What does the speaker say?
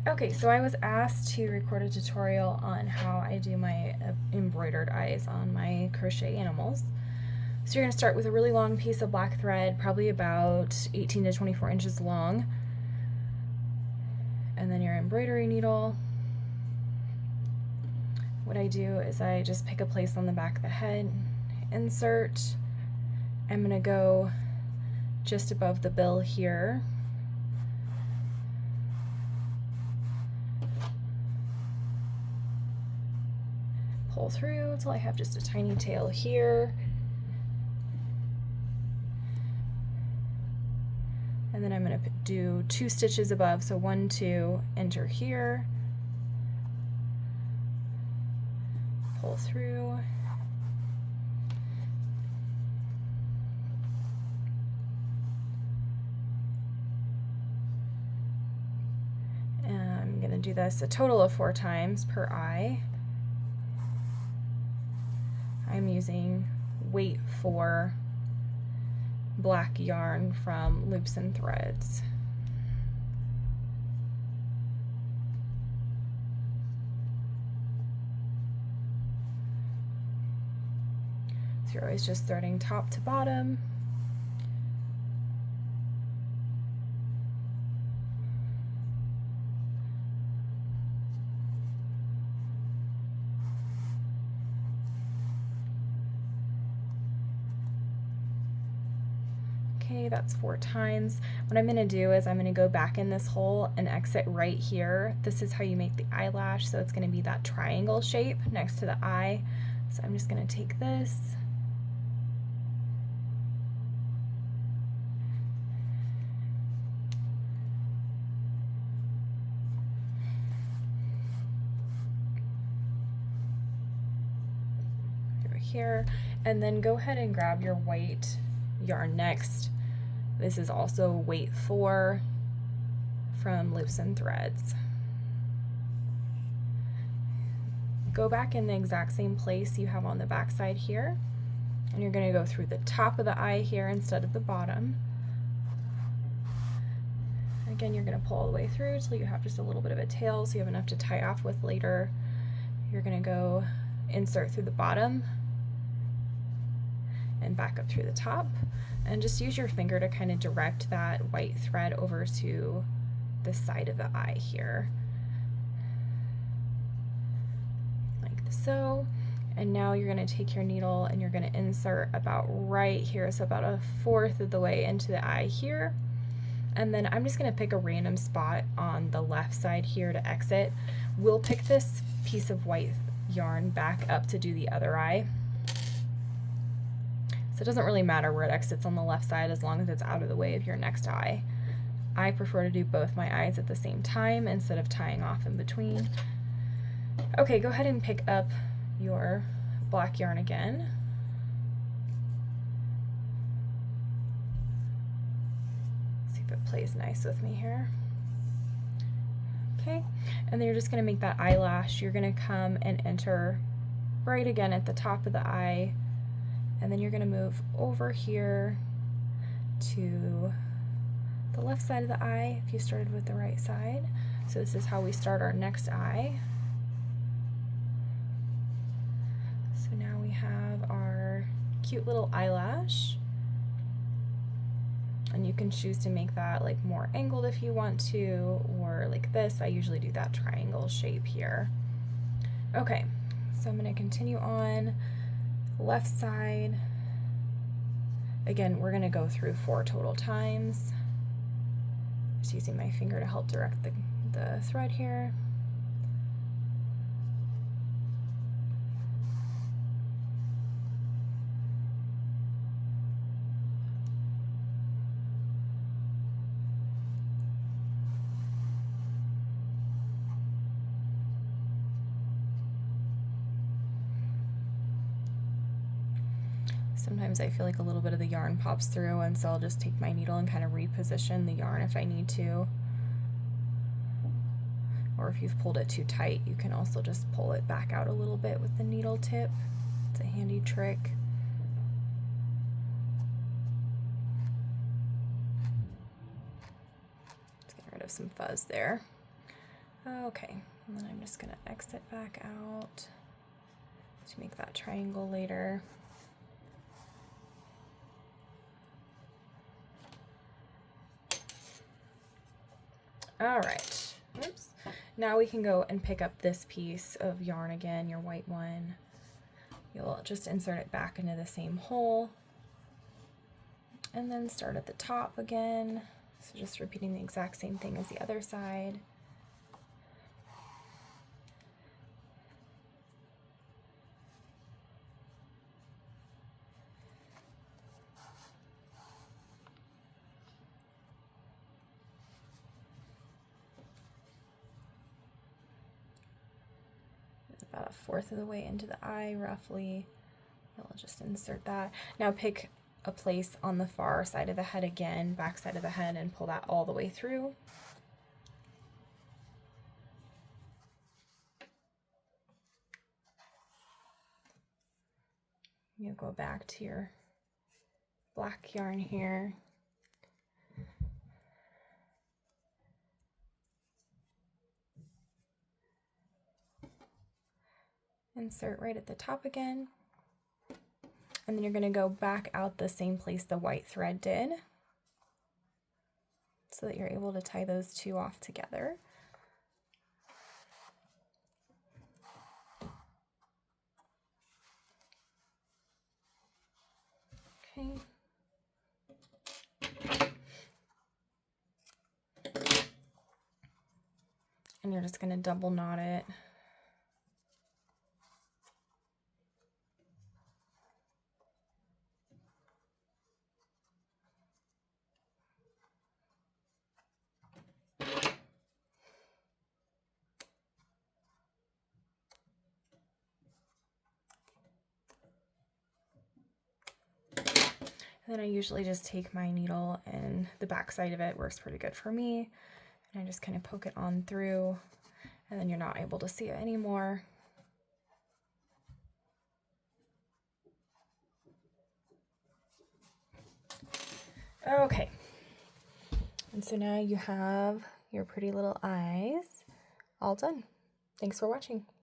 Okay, so I was asked to record a tutorial on how I do my embroidered eyes on my crochet animals. So you're going to start with a really long piece of black thread, probably about 18 to 24 inches long, and then your embroidery needle. What I do is I just pick a place on the back of the head, insert. I'm going to go just above the bill here. Pull through until I have just a tiny tail here. And then I'm going to do 2 stitches above, so 1, 2, enter here, pull through, and I'm going to do this a total of 4 times per eye. I'm using weight 4 black yarn from Loops and Threads. So you're always just threading top to bottom. Okay, that's 4 times. What I'm going to do is I'm going to go back in this hole and exit right here. This is how you make the eyelash, so it's going to be that triangle shape next to the eye. So I'm just going to take this, over here, and then go ahead and grab your white yarn next. This is also weight 4 from Loops and Threads. Go back in the exact same place you have on the back side here, and you're going to go through the top of the eye here instead of the bottom. Again, you're going to pull all the way through until you have just a little bit of a tail, so you have enough to tie off with later. You're going to go insert through the bottom and back up through the top, and just use your finger to kind of direct that white thread over to the side of the eye here, like so. And now you're going to take your needle and you're going to insert about right here, so about 1/4 of the way into the eye here. And then I'm just going to pick a random spot on the left side here to exit. We'll pick this piece of white yarn back up to do the other eye. So it doesn't really matter where it exits on the left side as long as it's out of the way of your next eye. I prefer to do both my eyes at the same time instead of tying off in between. Okay, go ahead and pick up your black yarn again. See if it plays nice with me here. Okay, and then you're just going to make that eyelash. You're going to come and enter right again at the top of the eye, and then you're going to move over here to the left side of the eye if you started with the right side. So this is how we start our next eye. So now we have our cute little eyelash, and you can choose to make that like more angled if you want to, or like this. I usually do that triangle shape here. Okay, so I'm going to continue on left side. Again, we're going to go through 4 total times. Just using my finger to help direct the thread here. Sometimes I feel like a little bit of the yarn pops through, and so I'll just take my needle and kind of reposition the yarn if I need to. Or if you've pulled it too tight, you can also just pull it back out a little bit with the needle tip. It's a handy trick. Let's get rid of some fuzz there. Okay, and then I'm just gonna exit back out to make that triangle later. All right, oops. Now we can go and pick up this piece of yarn again, your white one. You'll just insert it back into the same hole and then start at the top again. So just repeating the exact same thing as the other side. About a fourth of the way into the eye, roughly. I'll just insert that. Now pick a place on the far side of the head again, back side of the head, and pull that all the way through. You'll go back to your black yarn here. Insert right at the top again. And then you're going to go back out the same place the white thread did so that you're able to tie those two off together. Okay. And you're just going to double knot it. And then I usually just take my needle, and the back side of it works pretty good for me. And I just kind of poke it on through, and then you're not able to see it anymore. Okay, and so now you have your pretty little eyes all done. Thanks for watching.